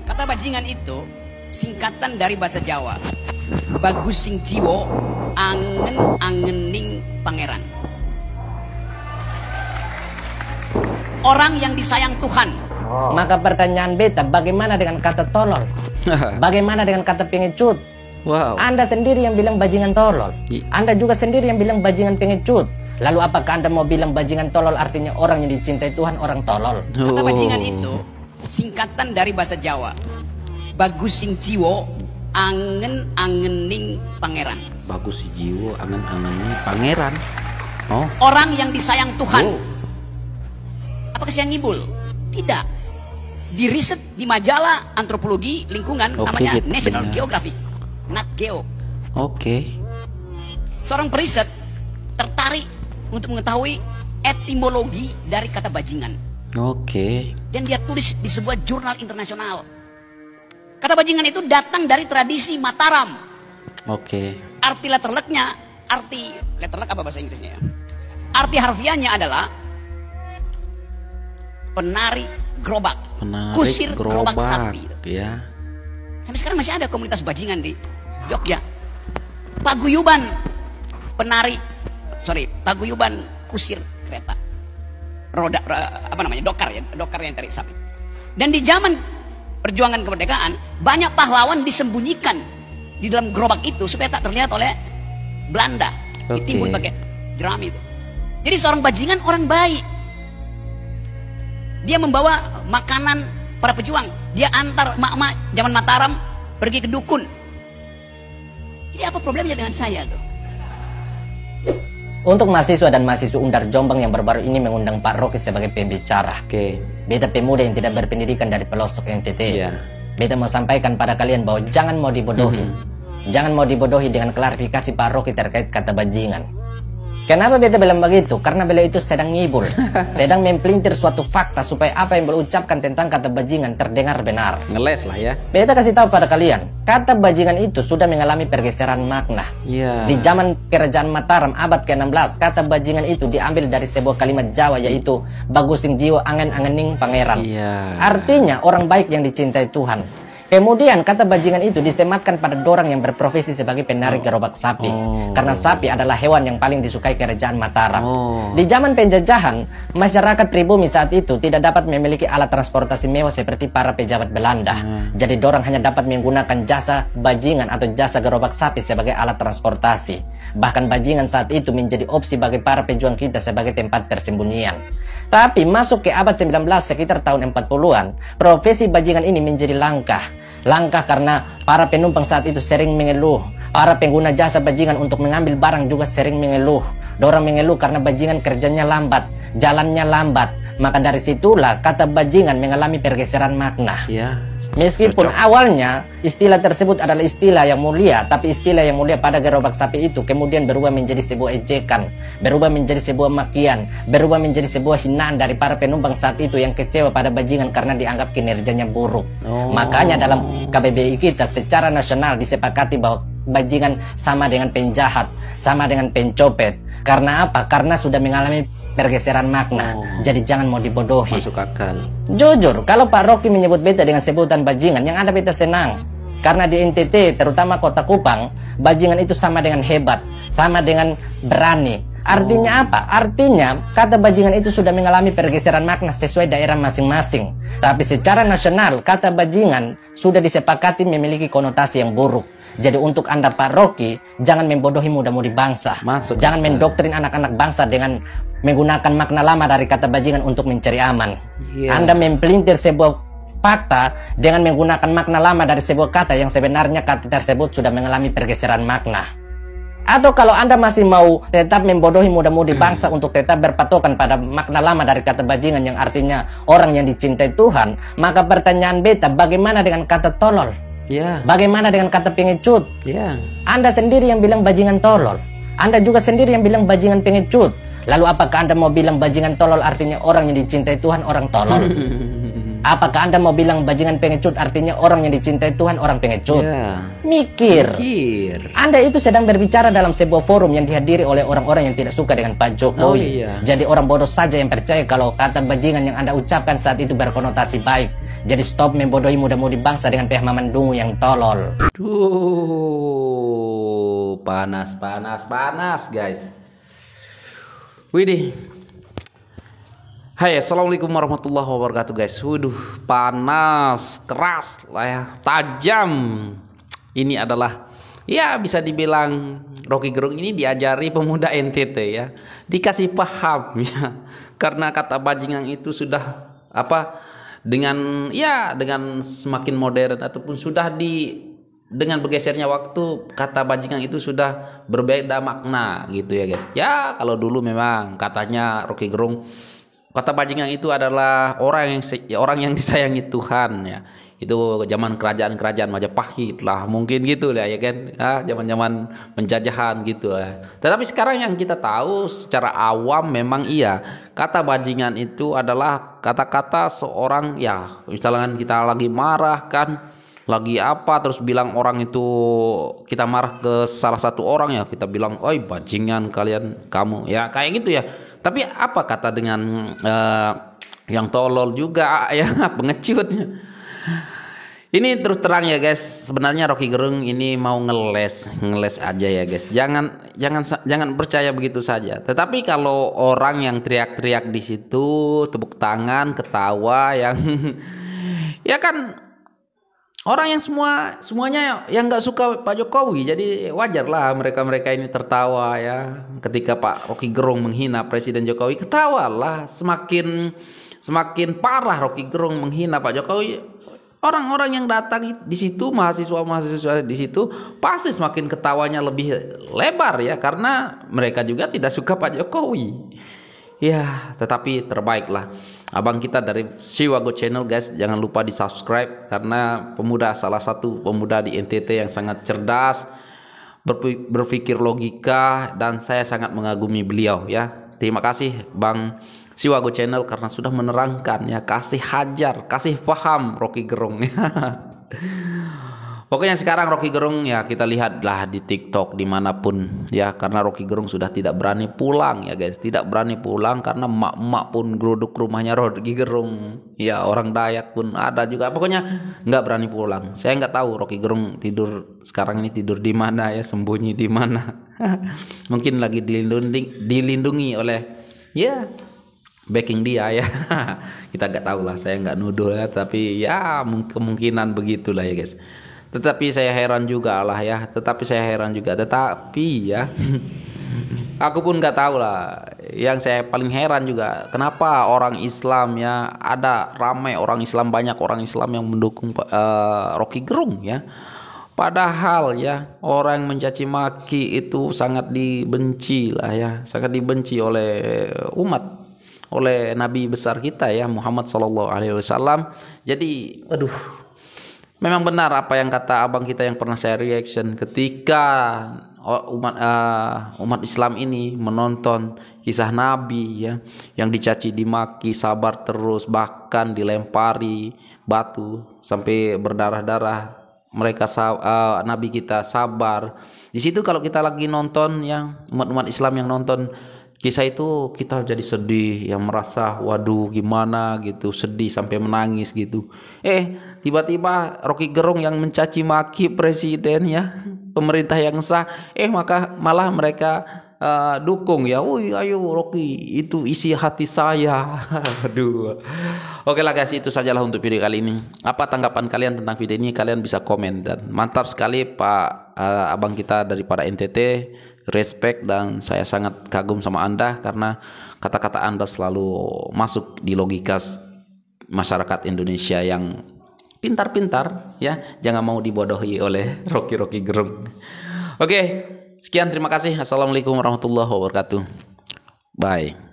Kata bajingan itu singkatan dari bahasa Jawa. Bagus sing jiwo, angen-angening pangeran. Orang yang disayang Tuhan. Maka pertanyaan beta, bagaimana dengan kata tolol? Bagaimana dengan kata pengecut? Wow. Anda sendiri yang bilang bajingan tolol. Anda juga sendiri yang bilang bajingan pengecut. Lalu apakah Anda mau bilang bajingan tolol artinya orang yang dicintai Tuhan orang tolol? Kata bajingan itu singkatan dari bahasa Jawa. Bagus sing jiwo, angen-angening pangeran. Bagus si jiwo, angen-angening pangeran. Oh. Orang yang disayang Tuhan. Apakah saya ngibul? Tidak. Di riset di majalah antropologi lingkungan namanya gitu, National benar. Geographic, Nat Geo. Oke. Seorang periset tertarik untuk mengetahui etimologi dari kata bajingan. Oke. Dan dia tulis di sebuah jurnal internasional. Kata bajingan itu datang dari tradisi Mataram. Oke. Arti letterleknya, letterlek apa bahasa Inggrisnya ya? Arti harfiahnya adalah penari gerobak, Penari kusir gerobak sapi. Ya. Sampai sekarang masih ada komunitas bajingan di Jogja. Paguyuban paguyuban kusir kereta. Dokar yang tarik sapi. Dan di zaman perjuangan kemerdekaan, banyak pahlawan disembunyikan di dalam gerobak itu supaya tak terlihat oleh Belanda. Ditimbun pakai jerami itu. Jadi seorang bajingan orang baik. Dia membawa makanan para pejuang. Dia antar emak-emak zaman Mataram pergi ke dukun. Jadi apa problemnya dengan saya tuh? Untuk mahasiswa dan mahasiswa Undar Jombang yang baru-baru ini mengundang Pak Rocky sebagai pembicara. Oke. Beta pemuda yang tidak berpendidikan dari pelosok NTT. Iya. Beta mau sampaikan pada kalian bahwa jangan mau dibodohi. Jangan mau dibodohi dengan klarifikasi Pak Rocky terkait kata bajingan. Kenapa beta bilang begitu? Karena beliau itu sedang ngibul, sedang mempelintir suatu fakta supaya apa yang beliau ucapkan tentang kata bajingan terdengar benar. Ngeles lah ya. Beta kasih tahu pada kalian, kata bajingan itu sudah mengalami pergeseran makna. Iya. Di zaman kerajaan Mataram abad ke-16, kata bajingan itu diambil dari sebuah kalimat Jawa yaitu bagus sing jiwa angen-angening pangeran. Iya. Artinya orang baik yang dicintai Tuhan. Kemudian kata bajingan itu disematkan pada dorang yang berprofesi sebagai penari gerobak sapi. Karena sapi adalah hewan yang paling disukai kerajaan Mataram. Di zaman penjajahan, masyarakat pribumi saat itu tidak dapat memiliki alat transportasi mewah seperti para pejabat Belanda. Jadi dorang hanya dapat menggunakan jasa bajingan atau jasa gerobak sapi sebagai alat transportasi. Bahkan bajingan saat itu menjadi opsi bagi para pejuang kita sebagai tempat persembunyian. Tapi masuk ke abad 19 sekitar tahun 40-an, profesi bajingan ini menjadi langka. Langka karena para penumpang saat itu sering mengeluh. Para pengguna jasa bajingan untuk mengambil barang juga sering mengeluh. Dorang mengeluh karena bajingan kerjanya lambat, jalannya lambat. Maka dari situlah kata bajingan mengalami pergeseran makna. Ya. Meskipun awalnya istilah tersebut adalah istilah yang mulia, tapi istilah yang mulia pada gerobak sapi itu kemudian berubah menjadi sebuah ejekan, berubah menjadi sebuah makian, berubah menjadi sebuah hinaan dari para penumpang saat itu yang kecewa pada bajingan karena dianggap kinerjanya buruk. Makanya dalam KBBI kita secara nasional disepakati bahwa bajingan sama dengan penjahat, sama dengan pencopet. Karena apa? Karena sudah mengalami pergeseran makna. Jadi jangan mau dibodohi. Masuk akal. Jujur, kalau Pak Rocky menyebut beta dengan sebutan bajingan, yang ada beta senang. Karena di NTT, terutama kota Kupang, bajingan itu sama dengan hebat, sama dengan berani. Artinya apa? Artinya kata bajingan itu sudah mengalami pergeseran makna sesuai daerah masing-masing. Tapi secara nasional, kata bajingan sudah disepakati memiliki konotasi yang buruk. Jadi untuk Anda Pak Rocky, jangan membodohi muda-mudi bangsa. Jangan mendoktrin anak-anak bangsa dengan menggunakan makna lama dari kata bajingan untuk mencari aman. Anda mempelintir sebuah fakta dengan menggunakan makna lama dari sebuah kata yang sebenarnya kata tersebut sudah mengalami pergeseran makna. Atau kalau Anda masih mau tetap membodohi muda-mudi bangsa untuk tetap berpatokan pada makna lama dari kata bajingan yang artinya orang yang dicintai Tuhan, maka pertanyaan beta, bagaimana dengan kata tolol? Bagaimana dengan kata pengecut? Anda sendiri yang bilang bajingan tolol. Anda juga sendiri yang bilang bajingan pengecut. Lalu apakah Anda mau bilang bajingan tolol artinya orang yang dicintai Tuhan orang tolol? Apakah Anda mau bilang bajingan pengecut artinya orang yang dicintai Tuhan orang pengecut? Ya. Mikir. Mikir. Anda itu sedang berbicara dalam sebuah forum yang dihadiri oleh orang-orang yang tidak suka dengan Pak Jokowi. Oh, iya. Jadi orang bodoh saja yang percaya kalau kata bajingan yang Anda ucapkan saat itu berkonotasi baik. Jadi stop membodohi muda-mudi bangsa dengan pemahaman dungu yang tolol. Duh, panas guys. Widih. Hai, assalamualaikum warahmatullahi wabarakatuh guys. Waduh, panas, keras lah ya, tajam. Ini adalah, ya bisa dibilang Rocky Gerung ini diajari pemuda NTT ya, dikasih paham ya. Karena kata bajingan itu sudah dengan semakin modern ataupun sudah dengan bergesernya waktu, kata bajingan itu sudah berbeda makna gitu ya guys. Ya kalau dulu memang katanya Rocky Gerung, kata bajingan itu adalah orang yang disayangi Tuhan ya. Itu zaman kerajaan Majapahit lah mungkin gitu lah ya kan. Zaman-zaman penjajahan gitu lah. Tetapi sekarang yang kita tahu secara awam memang iya, kata bajingan itu adalah kata-kata seorang ya, misalnya kita lagi marah kan, lagi apa terus bilang orang itu, kita marah ke salah satu orang ya, kita bilang, "Oi bajingan kalian kamu." Ya kayak gitu ya. Tapi apa kata dengan yang tolol juga ya, pengecut. Ini terus terang ya guys, sebenarnya Rocky Gerung ini mau ngeles aja ya guys. Jangan percaya begitu saja. Tetapi kalau orang yang teriak-teriak di situ, tepuk tangan, ketawa yang ya kan, orang yang semuanya yang nggak suka Pak Jokowi, jadi wajarlah mereka ini tertawa ya. Ketika Pak Rocky Gerung menghina Presiden Jokowi, ketawalah. Semakin parah Rocky Gerung menghina Pak Jokowi, orang-orang yang datang di situ, mahasiswa di situ pasti semakin ketawanya lebih lebar ya, karena mereka juga tidak suka Pak Jokowi. Ya, tetapi terbaiklah abang kita dari Siwago Channel guys, jangan lupa di subscribe karena salah satu pemuda di NTT yang sangat cerdas, berpikir logika, dan saya sangat mengagumi beliau ya. Terima kasih Bang Siwago Channel karena sudah menerangkan ya, kasih paham Rocky Gerung ya. Pokoknya sekarang Rocky Gerung ya kita lihatlah di TikTok dimanapun ya, karena Rocky Gerung sudah tidak berani pulang ya guys, tidak berani pulang karena emak-emak pun geruduk rumahnya Rocky Gerung ya, orang Dayak pun ada juga, pokoknya nggak berani pulang. Saya nggak tahu Rocky Gerung sekarang ini tidur di mana ya, sembunyi di mana. Mungkin lagi dilindungi oleh ya backing dia ya. Kita nggak tahu lah, saya nggak nuduh ya, tapi ya kemungkinan begitulah ya guys. Tetapi saya heran juga ya, aku pun nggak tahu lah. Yang saya paling heran juga, kenapa orang Islam ya, ada ramai orang Islam, banyak orang Islam yang mendukung Rocky Gerung ya. Padahal ya, orang mencaci maki itu sangat dibenci lah ya, sangat dibenci oleh umat, oleh Nabi besar kita ya, Muhammad SAW. Jadi memang benar apa yang kata abang kita yang pernah saya reaction, ketika umat Islam ini menonton kisah Nabi ya, yang dicaci dimaki, sabar terus, bahkan dilempari batu sampai berdarah-darah, mereka Nabi kita sabar. Di situ kalau kita lagi nonton yang umat Islam yang nonton kisah itu, kita jadi sedih, yang merasa waduh gimana gitu, sedih sampai menangis gitu. Tiba-tiba Rocky Gerung yang mencaci maki presiden ya, pemerintah yang sah, malah mereka dukung ya. Woi ayo Rocky, itu isi hati saya. Aduh. Oke lah guys, itu sajalah untuk video kali ini. Apa tanggapan kalian tentang video ini? Kalian bisa komen. Dan mantap sekali Pak abang kita daripada NTT. Respect, dan saya sangat kagum sama Anda karena kata-kata Anda selalu masuk di logika masyarakat Indonesia yang pintar-pintar ya, jangan mau dibodohi oleh Rocky Gerung. Oke, sekian, terima kasih. Assalamualaikum warahmatullahi wabarakatuh. Bye.